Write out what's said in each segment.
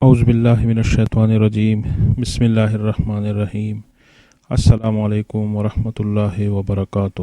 اعوذ باللہ من الشیطان الرجیم بسم اللہ الرحمن الرحیم السلام علیکم ورحمۃ اللہ وبرکاتہ۔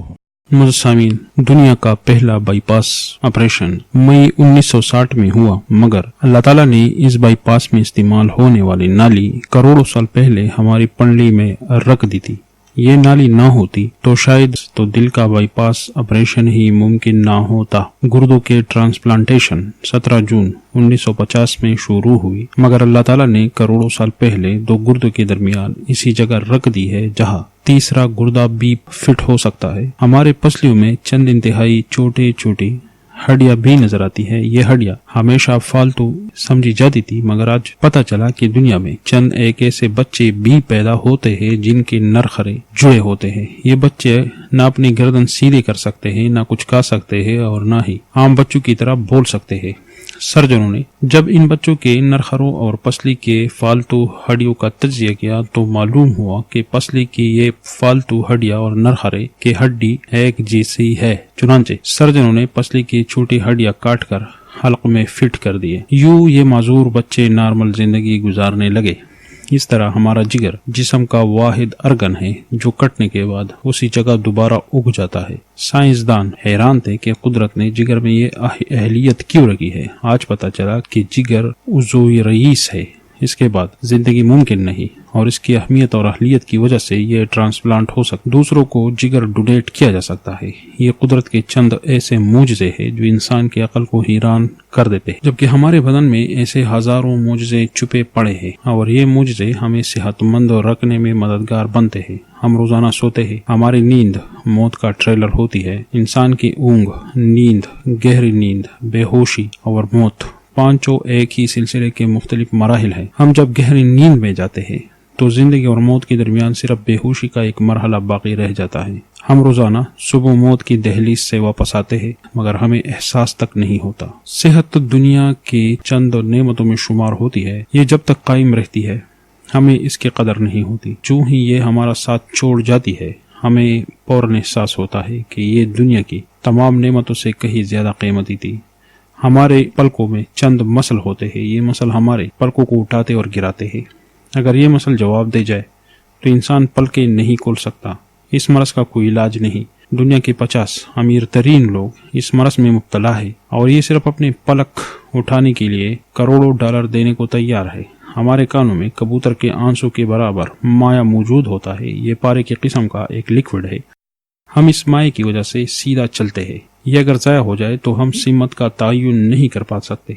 سامعین، دنیا کا پہلا بائی پاس آپریشن مئی 1960 میں ہوا، مگر اللہ تعالیٰ نے اس بائی پاس میں استعمال ہونے والی نالی کروڑوں سال پہلے ہماری پنڈلی میں رکھ دی تھی۔ یہ نالی نہ ہوتی تو شاید دل کا بائی پاس آپریشن ہی ممکن نہ ہوتا۔ گردوں کے ٹرانسپلانٹیشن 17 جون 1950 میں شروع ہوئی، مگر اللہ تعالیٰ نے کروڑوں سال پہلے دو گردوں کے درمیان اسی جگہ رکھ دی ہے جہاں تیسرا گردہ بھی فٹ ہو سکتا ہے۔ ہمارے پسلیوں میں چند انتہائی چھوٹی چھوٹی ہڈیاں بھی نظر آتی ہے۔ یہ ہڈیاں ہمیشہ فالتو سمجھی جاتی تھی، مگر آج پتہ چلا کہ دنیا میں چند ایک ایسے بچے بھی پیدا ہوتے ہیں جن کے نرخرے جڑے ہوتے ہیں۔ یہ بچے نہ اپنی گردن سیدھی کر سکتے ہیں، نہ کچھ کھا سکتے ہیں، اور نہ ہی عام بچوں کی طرح بول سکتے ہیں۔ سرجنوں نے جب ان بچوں کے نرخروں اور پسلی کے فالتو ہڈیوں کا تجزیہ کیا تو معلوم ہوا کہ پسلی کی یہ فالتو ہڈیاں اور نرخرے کی ہڈی ایک جیسی ہے۔ چنانچہ سرجنوں نے پسلی کی چھوٹی ہڈیاں کاٹ کر حلق میں فٹ کر دیے۔ یوں یہ معذور بچے نارمل زندگی گزارنے لگے۔ اس طرح ہمارا جگر جسم کا واحد ارگن ہے جو کٹنے کے بعد اسی جگہ دوبارہ اگ جاتا ہے۔ سائنسدان حیران تھے کہ قدرت نے جگر میں یہ اہلیت کیوں رکھی ہے۔ آج پتہ چلا کہ جگر عضو رئیس ہے، اس کے بعد زندگی ممکن نہیں، اور اس کی اہمیت اور اہلیت کی وجہ سے یہ ٹرانسپلانٹ ہو سکتا، دوسروں کو جگر ڈونیٹ کیا جا سکتا ہے۔ یہ قدرت کے چند ایسے معجزے ہیں جو انسان کی عقل کو حیران کر دیتے ہیں، جبکہ ہمارے بدن میں ایسے ہزاروں معجزے چھپے پڑے ہیں، اور یہ معجزے ہمیں صحت مند رکھنے میں مددگار بنتے ہیں۔ ہم روزانہ سوتے ہیں، ہماری نیند موت کا ٹریلر ہوتی ہے۔ انسان کی اونگ، نیند، گہری نیند، بے ہوشی اور موت، پانچوں ایک ہی سلسلے کے مختلف مراحل ہیں۔ ہم جب گہری نیند میں جاتے ہیں تو زندگی اور موت کے درمیان صرف بے ہوشی کا ایک مرحلہ باقی رہ جاتا ہے۔ ہم روزانہ صبح موت کی دہلیز سے واپس آتے ہیں، مگر ہمیں احساس تک نہیں ہوتا۔ صحت دنیا کی چند نعمتوں میں شمار ہوتی ہے، یہ جب تک قائم رہتی ہے ہمیں اس کی قدر نہیں ہوتی۔ جو ہی یہ ہمارا ساتھ چھوڑ جاتی ہے ہمیں فوراً احساس ہوتا ہے کہ یہ دنیا کی تمام نعمتوں سے کہیں زیادہ قیمتی تھی۔ ہمارے پلکوں میں چند مسل ہوتے ہیں، یہ مسل ہمارے پلکوں کو اٹھاتے اور گراتے ہیں۔ اگر یہ مسل جواب دے جائے تو انسان پلکیں نہیں کھول سکتا۔ اس مرض کا کوئی علاج نہیں۔ دنیا کے 50 امیر ترین لوگ اس مرض میں مبتلا ہے، اور یہ صرف اپنے پلک اٹھانے کے لیے کروڑوں ڈالر دینے کو تیار ہے۔ ہمارے کانوں میں کبوتر کے آنسوں کے برابر مائع موجود ہوتا ہے۔ یہ پارے کی قسم کا ایک لیکوڈ ہے۔ ہم اس مائع کی وجہ سے سیدھا چلتے ہیں۔ یہ اگر ضائع ہو جائے تو ہم سمت کا تعین نہیں کر پا سکتے۔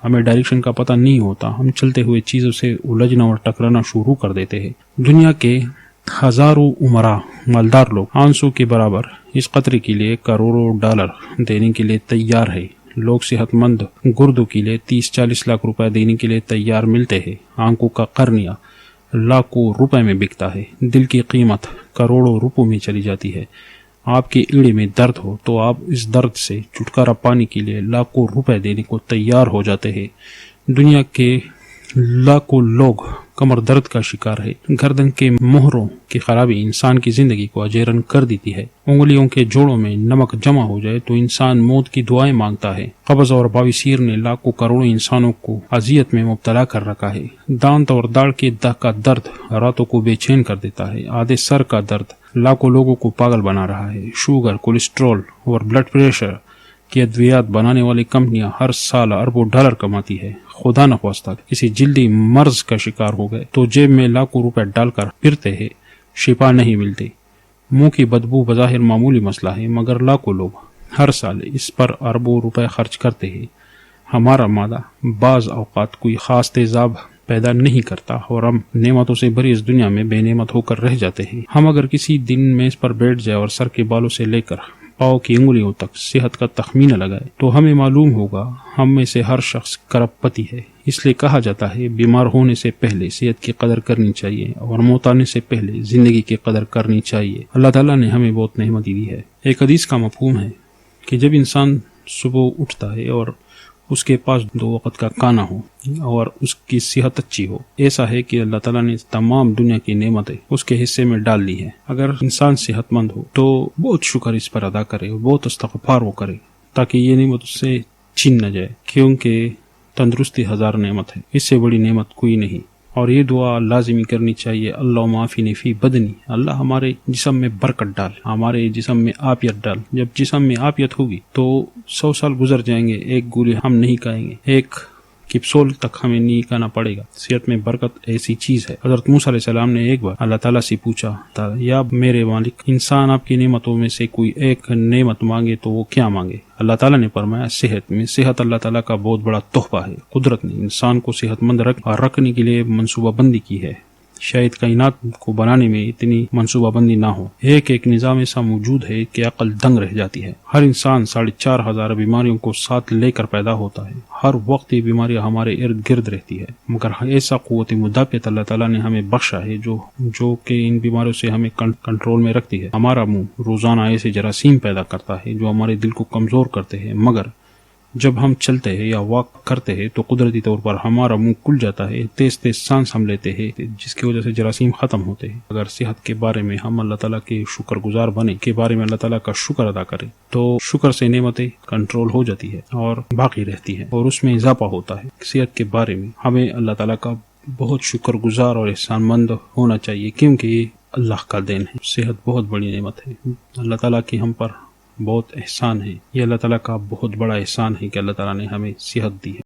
ہمیں ڈائریکشن کا پتہ نہیں ہوتا۔ ہم چلتے ہوئے چیزوں سے الجھنا اور ٹکرانا شروع کر دیتے ہیں۔ دنیا کے ہزاروں عمرا مالدار لوگ آنسو کے برابر اس قطرے کے لیے کروڑوں ڈالر دینے کے لیے تیار ہے۔ لوگ صحت مند گردوں کے لیے 30-40 لاکھ روپے دینے کے لیے تیار ملتے ہیں۔ آنکھوں کا قرنیہ لاکھوں روپے میں بکتا ہے۔ دل کی قیمت کروڑوں روپوں میں چلی جاتی ہے۔ آپ کے ایڑے میں درد ہو تو آپ اس درد سے چھٹکارا پانے کے لیے لاکھوں روپے دینے کو تیار ہو جاتے ہیں۔ دنیا کے لاکھوں لوگ کمر درد کا شکار ہے۔ گردن کے مہروں کی خرابی انسان کی زندگی کو اجیرن کر دیتی ہے۔ انگلیوں کے جوڑوں میں نمک جمع ہو جائے تو انسان موت کی دعائیں مانگتا ہے۔ قبض اور باویسیر نے لاکھوں کروڑوں انسانوں کو اذیت میں مبتلا کر رکھا ہے۔ دانت اور داڑھ کے دہ کا درد راتوں کو بے چین کر دیتا ہے۔ آدھے سر کا درد لاکھوں لوگوں کو پاگل بنا رہا ہے۔ شوگر، کولیسٹرول اور بلڈ پریشر کی ادویات بنانے والی کمپنیاں ہر سال اربوں ڈالر کماتی ہے۔ خدا نخواستہ کسی جلدی مرض کا شکار ہو گئے تو جیب میں لاکھوں روپے ڈال کر پھرتے ہیں، شفا نہیں ملتی۔ منہ کی بدبو بظاہر معمولی مسئلہ ہے، مگر لاکھوں لوگ ہر سال اس پر اربوں روپے خرچ کرتے ہیں۔ ہمارا معدہ بعض اوقات کوئی خاص تیزاب پیدا نہیں کرتا، اور ہم نعمتوں سے بھری اس دنیا میں بے نعمت ہو کر رہ جاتے ہیں۔ ہم اگر کسی دن میز پر بیٹھ جائے اور سر کے بالوں سے لے کر پاؤں کی انگلیوں تک صحت کا تخمینہ لگائے تو ہمیں معلوم ہوگا ہم میں سے ہر شخص کروڑ پتی ہے۔ اس لیے کہا جاتا ہے بیمار ہونے سے پہلے صحت کی قدر کرنی چاہیے، اور موت آنے سے پہلے زندگی کی قدر کرنی چاہیے۔ اللہ تعالیٰ نے ہمیں بہت نعمت دی ہے۔ ایک حدیث کا مفہوم ہے کہ جب انسان صبح اٹھتا ہے اور اس کے پاس 2 وقت کا کھانا ہو اور اس کی صحت اچھی ہو، ایسا ہے کہ اللہ تعالیٰ نے تمام دنیا کی نعمتیں اس کے حصے میں ڈال دی ہیں۔ اگر انسان صحت مند ہو تو بہت شکر اس پر ادا کرے، بہت استغفار وہ کرے، تاکہ یہ نعمت اس سے چھین نہ جائے، کیونکہ تندرستی 1000 نعمت ہے، اس سے بڑی نعمت کوئی نہیں۔ اور یہ دعا لازمی کرنی چاہیے، اللہ معافی فی بدنی، اللہ ہمارے جسم میں برکت ڈال، ہمارے جسم میں عافیت ڈال۔ جب جسم میں عافیت ہوگی تو 100 سال گزر جائیں گے، ایک گولی ہم نہیں کھائیں گے، ایک کپسول تک ہمیں نہیں کھانا پڑے گا۔ صحت میں برکت ایسی چیز ہے۔ حضرت موسیٰ علیہ السلام نے ایک بار اللہ تعالیٰ سے پوچھا، یا میرے مالک، انسان آپ کی نعمتوں میں سے کوئی ایک نعمت مانگے تو وہ کیا مانگے؟ اللہ تعالیٰ نے فرمایا صحت میں۔ صحت اللہ تعالیٰ کا بہت بڑا تحفہ ہے۔ قدرت نے انسان کو صحت مند رکھنے کے لیے منصوبہ بندی کی ہے۔ شاید کائنات کو بنانے میں اتنی منصوبہ بندی نہ ہو۔ ایک نظام ایسا موجود ہے کہ عقل دنگ رہ جاتی ہے۔ ہر انسان 4500 بیماریوں کو ساتھ لے کر پیدا ہوتا ہے۔ ہر وقت یہ بیماریاں ہمارے ارد گرد رہتی ہے، مگر ایسا قوت مدافعت اللہ تعالیٰ نے ہمیں بخشا ہے جو کہ ان بیماریوں سے ہمیں کنٹرول میں رکھتی ہے۔ ہمارا منہ روزانہ ایسے جراثیم پیدا کرتا ہے جو ہمارے دل کو کمزور کرتے ہیں، مگر جب ہم چلتے ہیں یا واک کرتے ہیں تو قدرتی طور پر ہمارا منہ کھل جاتا ہے، تیز تیز سانس ہم لیتے ہیں، جس کی وجہ سے جراثیم ختم ہوتے ہیں۔ اگر صحت کے بارے میں ہم اللہ تعالیٰ کے شکر گزار بنے، کے بارے میں اللہ تعالیٰ کا شکر ادا کریں، تو شکر سے نعمتیں کنٹرول ہو جاتی ہے اور باقی رہتی ہے اور اس میں اضافہ ہوتا ہے۔ صحت کے بارے میں ہمیں اللہ تعالیٰ کا بہت شکر گزار اور احسان مند ہونا چاہیے، کیونکہ یہ اللہ کا دین ہے۔ صحت بہت بڑی نعمت ہے، اللہ تعالیٰ کی ہم پر بہت احسان ہے۔ یہ اللہ تعالیٰ کا بہت بڑا احسان ہے کہ اللہ تعالیٰ نے ہمیں صحت دی ہے۔